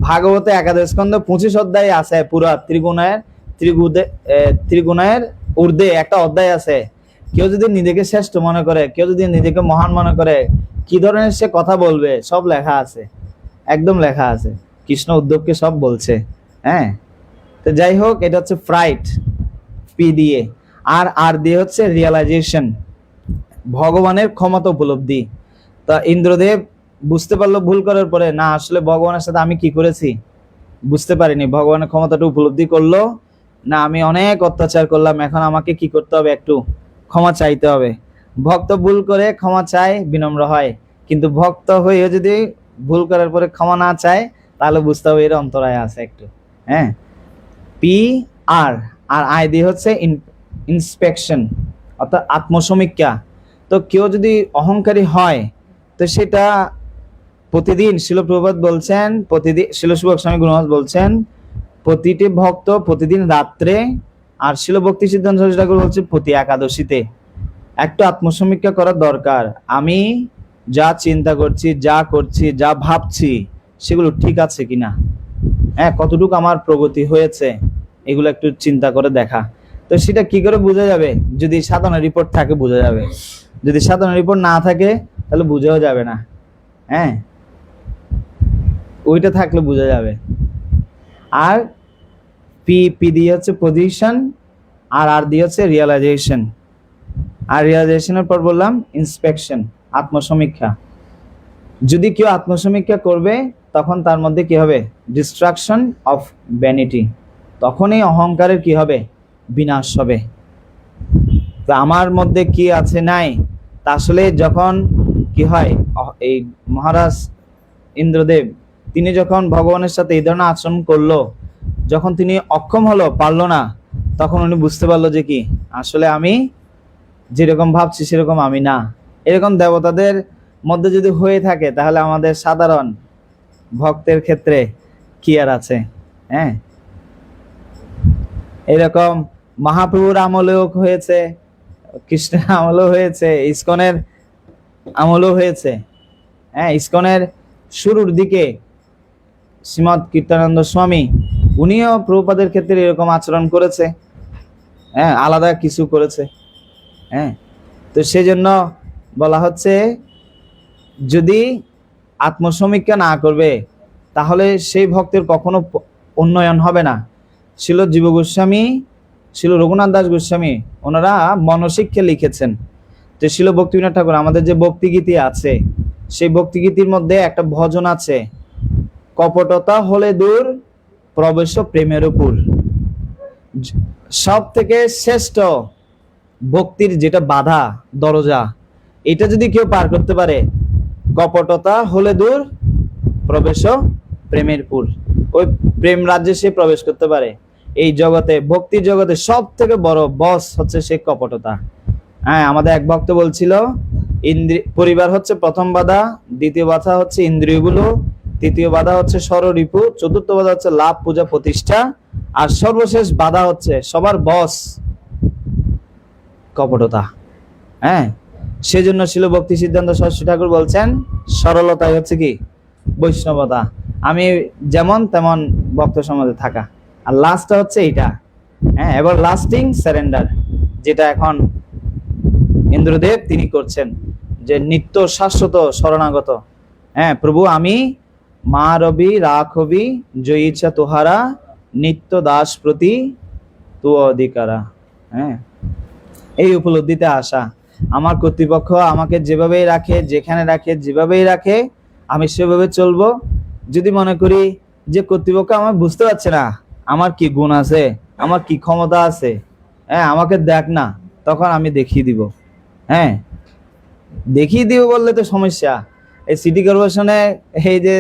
ভাগবতে একাদশ স্কন্ধ 25 অধ্যায় আছে, পুরা ত্রিগুণের ঊর্ধ্বে একটা অধ্যায় আছে। কেউ যদি নিজেকে শ্রেষ্ঠ মনে করে, কেউ যদি নিজেকে মহান মনে করে, কি ধরনের সে কথা বলবে, সব লেখা আছে, একদম লেখা আছে। কৃষ্ণ উদ্ধবকে সব বলছে। হ্যাঁ, তো যাই হোক, এটা হচ্ছে ফ্রাইট, পি দিয়ে, আর দিয়ে হচ্ছে রিয়েলাইজেশন, ভগবানের ক্ষমতা উপলব্ধি। তা ইন্দ্রদেব বুঝতে পারলো ভুল করার পরে, না আসলে ভগবানের সাথে আমি কি করেছি বুঝতে পারিনি, ভগবানের ক্ষমতাটা উপলব্ধি করলো, না আমি অনেক অত্যাচার করলাম, এখন আমাকে কি করতে হবে, একটু ক্ষমা চাইতে হবে। ভক্ত ভুল করে ক্ষমা চায়, বিনম্র হয়, কিন্তু ভক্ত হয়ে যদি ভুল করার পরে ক্ষমা না চায়, তাহলে বুঝতে হবে এর অন্তরায় আছে একটু। হ্যাঁ, পি আর আই দিয়ে হচ্ছে ইন্সপেকশন, অর্থাৎ আত্মসমীক্ষা। তো কেউ যদি অহংকারী হয়, তো সেটা প্রতিদিন শিল প্রভুপাদ বলছেন, প্রতিদিন শিল সুবক স্বামী গুরুমহারাজ বলছেন, প্রতিটি ভক্ত প্রতিদিন রাত্রে, আর শিল ভক্তি সিদ্ধান্ত সরস্বতী ঠাকুর বলছে প্রতি একাদশীতে একটু আত্মসমীক্ষা করার দরকার। আমি যা চিন্তা করছি, যা করছি, যা ভাবছি, সেগুলো ঠিক আছে কিনা, হ্যাঁ, কতটুকু আমার প্রগতি হয়েছে, এগুলো একটু চিন্তা করে দেখা। তো সেটা কি করে বোঝা যাবে? যদি সাধারণ রিপোর্ট থাকে বোঝা যাবে, যদি সাধারণ রিপোর্ট না থাকে তাহলে বুঝাও যাবে না। হ্যাঁ, ওইটা থাকলে বোঝা যাবে। আর পি দিয়ে হচ্ছে পজিশন, আর দিয়ে হচ্ছে রিয়েলাইজেশন। আর রিয়েলাইজেশনের পর বললাম ইন্সপেকশন, আত্মসমীক্ষা। যদি কেউ আত্মসমীক্ষা করবে, তখন তার মধ্যে কি হবে? ডিস্ট্রাকশন অফ ভ্যানিটি, তখনই অহংকারের কি হবে? বিনাশ হবে। তো আমার মধ্যে কি আছে নাই, তা আসলে যখন কি হয়, এই মহারাজ ইন্দ্রদেব তিনি যখন ভগবানের সাথে এই ধরনের আচরণ করলো, যখন তিনি অক্ষম হলো, পারলো না, তখন উনি বুঝতে পারলো যে কি আসলে আমি যেরকম ভাবছি সেরকম আমি না। এরকম দেবতাদের মধ্যে যদি হয়ে থাকে, তাহলে আমাদের সাধারণ ভক্তের ক্ষেত্রে কি আর আছে? হ্যাঁ, এরকম মহাপ্রভুর আমলেও হয়েছে, কৃষ্ণের আমলেও হয়েছে, ইসকনের আমলেও হয়েছে। হ্যাঁ, ইসকনের শুরুর দিকে শ্রীমৎ কীর্তনানন্দ স্বামী উনিও প্রভুপাদের ক্ষেত্রে এরকম আচরণ করেছে। হ্যাঁ, আলাদা কিছু করেছে। হ্যাঁ, তো সেজন্য বলা হচ্ছে, যদি আত্মসমীক্ষা না করবে, তাহলে সেই ভক্তের কখনো উন্নয়ন হবে না। শিল জীব গোস্বামী, শিল রঘুনাথ দাস গোস্বামী, ওনারা মনশিক্ষা লিখেছেন। যে শিল ভক্তিবিনোদ ঠাকুর আমাদের যে ভক্তিগীতি আছে, সেই ভক্তিগীতির মধ্যে একটা ভজন আছে, কপটতা হলে দূর, প্রবেশ প্রেমের উপর। সব থেকে শ্রেষ্ঠ ভক্তির যেটা বাধা, দরজা, এটা যদি কেউ পার করতে পারে, কপটতা হলে দূর, প্রবেশ প্রেমের পুর, ওই প্রেম রাজ্যে সে প্রবেশ করতে পারে। এই জগতে, ভক্তির জগতে সব থেকে বড় বস হচ্ছে সে কপটতা। হ্যাঁ, আমাদের এক ভক্ত বলছিল, পরিবার হচ্ছে প্রথম বাধা, দ্বিতীয় বাধা হচ্ছে ইন্দ্রিয়গুলো, তৃতীয় বাধা হচ্ছে ষড়রিপু, চতুর্থ বাধা হচ্ছে লাভ, পূজা, প্রতিষ্ঠা, আর সর্বশেষ বাধা হচ্ছে সবার বস কপটতা। হ্যাঁ, সেজন্য শিল ভক্তি সিদ্ধান্ত সরস্বতী ঠাকুর বলছেন, সরলতাই হচ্ছে কি বৈষ্ণবতা, আমি যেমন তেমন ভক্ত সমাজে থাকা। আর লাস্টটা হচ্ছে এইটা, হ্যাঁ, এবার লাস্টিং সারেন্ডার, যেটা এখন ইন্দ্রদেব তিনি করছেন, যে নিত্য শাশ্বত শরণাগত। হ্যাঁ, প্রভু আমি মা রবি রাখবি, জয় ইচ্ছা তোহারা, নিত্য দাস প্রতি তু অধিকারা। হ্যাঁ, এই উপলব্ধিতে আসা। আমার কর্তৃপক্ষ আমাকে যেভাবেই রাখে, যেখানে রাখে, যেভাবেই রাখে আমি সেভাবে চলবো। যদি মনে করি যে কর্তৃপক্ষ আমার বুঝতে পারছে না আমার কি গুণ আছে, আমার কি ক্ষমতা আছে, হ্যাঁ আমাকে দেখ না, তখন আমি দেখিয়ে দিব। হ্যাঁ, দেখিয়ে দিব বললে তো সমস্যা। এই সিটি কর্পোরেশনে এই যে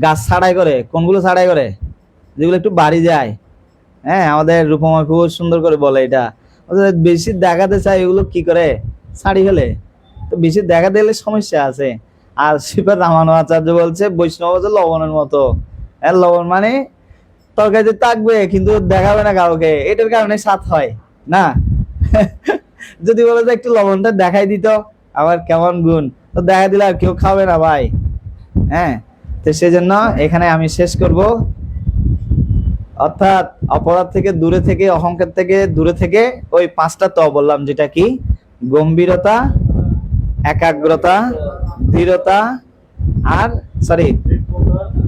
গাছ ছাড়াই করে, কোনগুলো ছাড়াই করে, যেগুলো একটু বাড়ি যায়। হ্যাঁ, আমাদের রূপময় খুব সুন্দর করে বলে এটা, বেশি দেখাতে চাই এগুলো কি করে ছাড়ি ফেলে। তো বেশি দেখাতে গেলে সমস্যা আছে। আর শ্রীপাদ রামানুজাচার্য বলছে বৈষ্ণব হচ্ছে লবণের মতো। হ্যাঁ, লবণ মানে তরকারিতে থাকবে কিন্তু দেখাবে না কাউকে, এটার কারণে স্বাদ হয় না। যদি বলে যে একটু লবণটা দেখাই দিত আবার কেমন গুণ, তো দেখা দিলে আর কেউ খাবে না ভাই। হ্যাঁ, তো সেজন্য এখানে আমি শেষ করব। অর্থাৎ অপরাধ থেকে দূরে থেকে, অহংকার থেকে দূরে থেকে ওই 5টা ত বললাম, যেটা কি গম্ভীরতা, একাগ্রতা, দৃঢ়তা, আর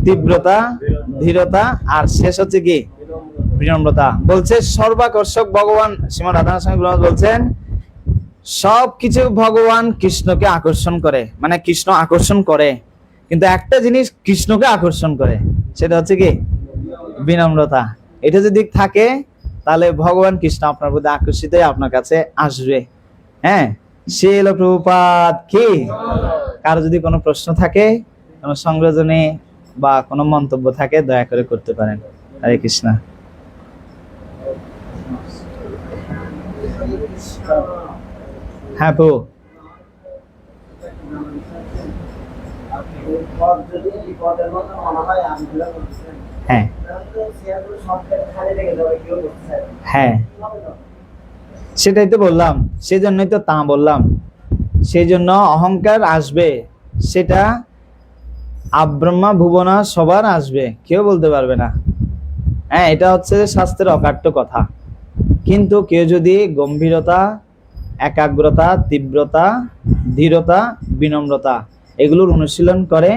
তীব্রতা, ধীরতা, আর শেষ হচ্ছে কি বিনম্রতা। বলছে সর্বাকর্ষক ভগবান শ্রীমৎ রাধানাথ স্বামী প্রভুপাদ বলছেন সবকিছু ভগবান কৃষ্ণকে আকর্ষণ করে, মানে কৃষ্ণ আকর্ষণ করে, কিন্তু একটা জিনিস কৃষ্ণকে আকর্ষণ করে, সেটা হচ্ছে কি বিনম্রতা। এটা যদি থাকে তাহলে ভগবান কৃষ্ণ আপনার প্রতি আকর্ষিত হয়ে আপনার কাছে আসবে। হ্যাঁ, সে হলো প্রভুপাদ কি। কারো যদি কোনো প্রশ্ন থাকে, কোনো সংযোজনে বা কোনো মন্তব্য থাকে, দয়া করে করতে পারেন। হরে কৃষ্ণ। হ্যাঁ প্রভু, হ্যাঁ হ্যাঁ সেটাই তো বললাম, সেজন্যই তো তা বললাম। সেই জন্য অহংকার আসবে, সেটা আব্রহ্মা ভুবনা সবার আসবে, কেউ বলতে পারবে না। হ্যাঁ, এটা হচ্ছে শাস্ত্রের অকাট্য কথা। কিন্তু কেউ যদি গম্ভীরতা, একাগ্রতা, তীব্রতা, ধীরতা, বিনম্রতা এগুলোর অনুশীলন করে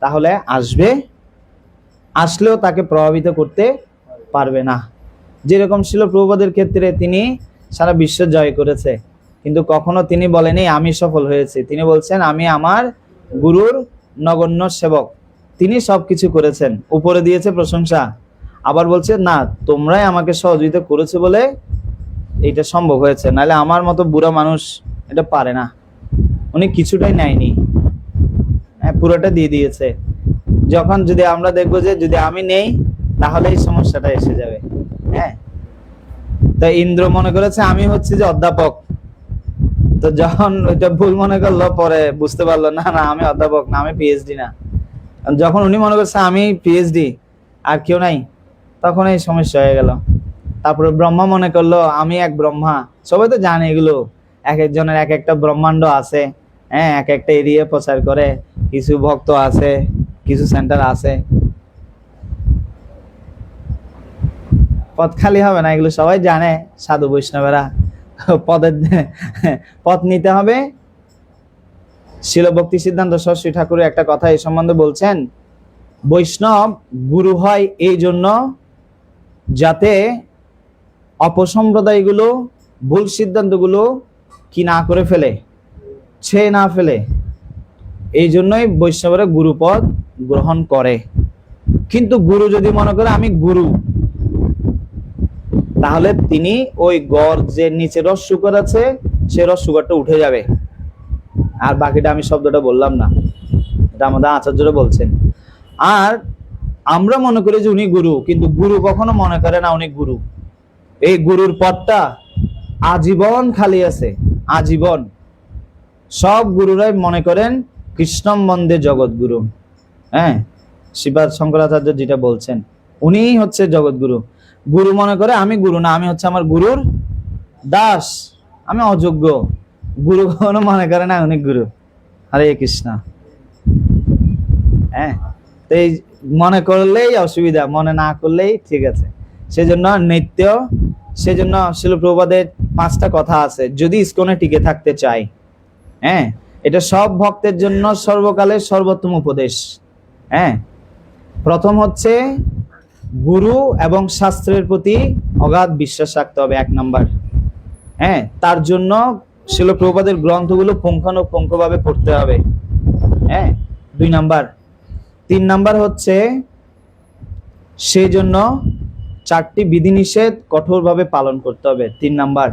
তাহলে আসবে, আসলেও তাকে প্রভাবিত করতে পারবে না। যেরকম ছিল প্রভুপাদের ক্ষেত্রে, তিনি সারা বিশ্ব জয় করেছে, কিন্তু কখনো তিনি বলেনি আমি সফল হয়েছি। তিনি বলছেন আমি আমার গুরুর নগণ্য সেবক, তিনি সবকিছু করেছেন, উপরে দিয়েছে প্রশংসা, আবার বলছে না তোমরাই আমাকে সহযোগিতা করেছে বলে এটা সম্ভব হয়েছে, নাহলে আমার মতো বুড়া মানুষ এটা পারে না। উনি কিছুটাই নেয়নি, হ্যাঁ পুরোটা দিয়ে দিয়েছে। যখন যদি আমরা দেখবো যে যদি আমি নেই তাহলে এই সমস্যাটা এসে যাবে। হ্যাঁ, তো ইন্দ্র মনে করেছে আমি হচ্ছে যে অধ্যাপক, তো যখন ওইটা ভুল মনে করলো পরে বুঝতে পারলো না না আমি অধ্যাপক না, আমি পিএইচডি না। যখন উনি মনে করছে আমি পিএইচডি আর কেউ নাই, তখন এই সমস্যা হয়ে গেল। তারপরে ব্রহ্মা মনে করলো আমি এক ব্রহ্মা। সবাই তো জানে এগুলো, এক একজনের এক একটা ব্রহ্মাণ্ড আছে। হ্যাঁ, এক একটা এরিয়া প্রচার করে, কিছু ভক্ত আছে, কিছু সেন্টার আছে। পথ খালি হবে না, এগুলো সবাই জানে, সাধু বৈষ্ণবেরা। পথ নিতে হবে। শিল ভক্তি সিদ্ধান্ত সরস্বতী ঠাকুরের একটা কথা এই সম্বন্ধে বলছেন, বৈষ্ণব গুরু হয় এই জন্য যাতে অপসম্প্রদায়গুলো ভুল সিদ্ধান্তগুলো কি না করে ফেলে, ছেয়ে না ফেলে। এই জন্যই বৈষ্ণবরা গুরুপদ গ্রহণ করে। কিন্তু গুরু যদি মনে করে আমি গুরু, তাহলে তিনি ওই গড় যে নিচে রস শুকর আছে সে রস শুকরটা উঠে যাবে। আর বাকিটা আমি শব্দটা বললাম না, এটা আমাদের আচার্যরা বলছেন। আর আমরা মনে করি যে উনি গুরু, কিন্তু গুরু কখনো মনে করে না উনি গুরু। এই গুরুর পদটা আজীবন খালি আছে, আজীবন। সব গুরুরাই মনে করেন কৃষ্ণম বন্দে জগৎগুরু। হ্যাঁ, শ্রীপাদ শঙ্করাচার্য যেটা বলছেন, উনিই হচ্ছে জগৎগুরু। গুরু মনে করে আমি গুরু না, আমি হচ্ছে আমার গুরুর দাস, আমি অযোগ্য। গুরু কখনো মনে করে না উনি গুরু। হরে কৃষ্ণ। হ্যাঁ, তো এই মনে করলেই অসুবিধা, মনে না করলেই ঠিক আছে। সেজন্য নিত্য, সেজন্য শিল প্রভুপাদের 5টা কথা আছে যদি ইস্কনে টিকে থাকতে চাই। হ্যাঁ, এটা সব ভক্তের জন্য সর্বকালের সর্বোত্তম উপদেশ। হ্যাঁ, প্রথম হচ্ছে গুরু এবং শাস্ত্রের প্রতি অগাধ বিশ্বাস রাখতে হবে, 1 নাম্বার। হ্যাঁ, তার জন্য শিল প্রভুপাদের গ্রন্থগুলো পুঙ্খানুপুঙ্খভাবে পড়তে হবে। হ্যাঁ, 2 নাম্বার। 3 নাম্বার হচ্ছে সেই জন্য 4টি বিধিনিষেধ কঠোরভাবে পালন করতে হবে, 3 নাম্বার।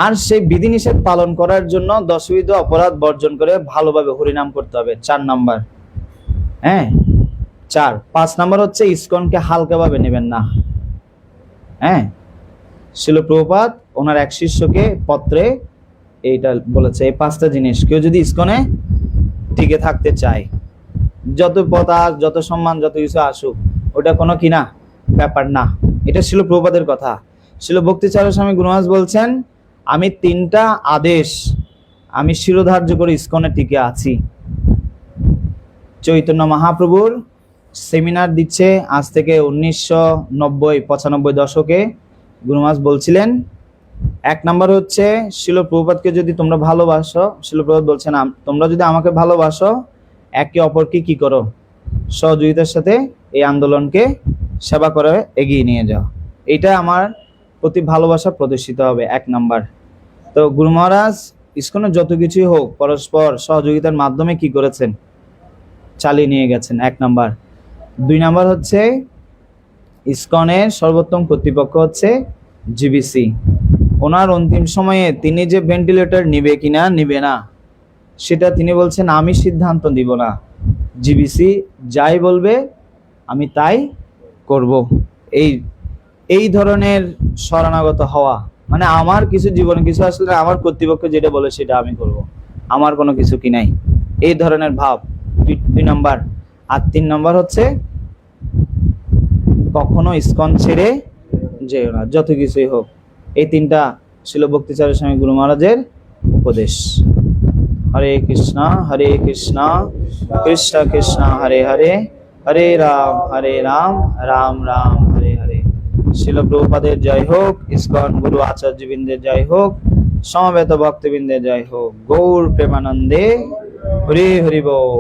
আর সেই বিধিনিষেধ পালন করার জন্য 10বিধ অপরাধ বর্জন করে ভালোভাবে হরিনাম করতে হবে, 4 নাম্বার। হ্যাঁ, 4। 5 নাম্বার হচ্ছে ইসকনকে হালকাভাবে নেবেন না। হ্যাঁ, শিল প্রভুপাদ ওনার এক শিষ্যকে পত্রে এইটা বলেছে, এই 5টা জিনিস। কেউ যদি ইসকনে টিকে থাকতে চায়, যত পদ আস, যত সম্মান, যত কিছু আসুক, ওটা কোনো কি না ব্যাপার না। এটা শিল প্রভুপাদের কথা। শিল ভক্তিচারক স্বামী গুরু মহারাজ বলছেন, আমি 3টা আদেশ আমি শিরোধার্য করে ইসকনে টিকে আছি। চৈতন্য মহাপ্রভুর সেমিনার দিচ্ছে আজ থেকে 1990-95 দশকে। গুরু মহারাজ বলছিলেন 1 নাম্বার হচ্ছে শিল প্রভুপাদকে যদি তোমরা ভালোবাসো, শিল প্রভুপাদ বলছেন তোমরা যদি আমাকে ভালোবাসো, একে অপরকে কি করো, সহযোগিতার সাথে এই আন্দোলনকে সেবা করে এগিয়ে নিয়ে যাও। এটা আমার প্রতি ভালোবাসা প্রদর্শিত হবে, 1 নাম্বার। তো গুরু মহারাজ ইসকনের যত কিছুই হোক পরস্পর সহযোগিতার মাধ্যমে কি করেছেন, চালিয়ে নিয়ে গেছেন, 1 নাম্বার। 2 নাম্বার হচ্ছে ইসকনের সর্বোত্তম কর্তৃপক্ষ হচ্ছে জিবিসি। ওনার অন্তিম সময়ে তিনি যে ভেন্টিলেটর নিবে কিনা নিবে না, সেটা তিনি বলছেন আমি সিদ্ধান্ত দিব না, জিবিসি যাই বলবে আমি তাই করব। এই ধরনের শরণাগত হওয়া, মানে আমার কিছু জীবনে কিছু আসলে আমার কর্তৃপক্ষ যেটা বলে সেটা আমি করব, আমার কোনো কিছু কি নাই, এই ধরনের ভাব, 2 নাম্বার। আর 3 নাম্বার হচ্ছে কখনো ইসকন ছেড়ে যেও না, যত কিছুই হোক। এই 3টা শিল ভক্তিচারক স্বামী গুরু মহারাজের উপদেশ। হরে কৃষ্ণ কৃষ্ণ কৃষ্ণ হরে হরে, হরে রাম রাম রাম হরে হরে। শিল প্রভুপাদের জয় হোক, ইসকন গুরু আচার্যবৃন্দের জয় হোক, সমবেত ভক্তবৃন্দের জয় হোক। গৌর প্রেমানন্দে হরি হরি বল।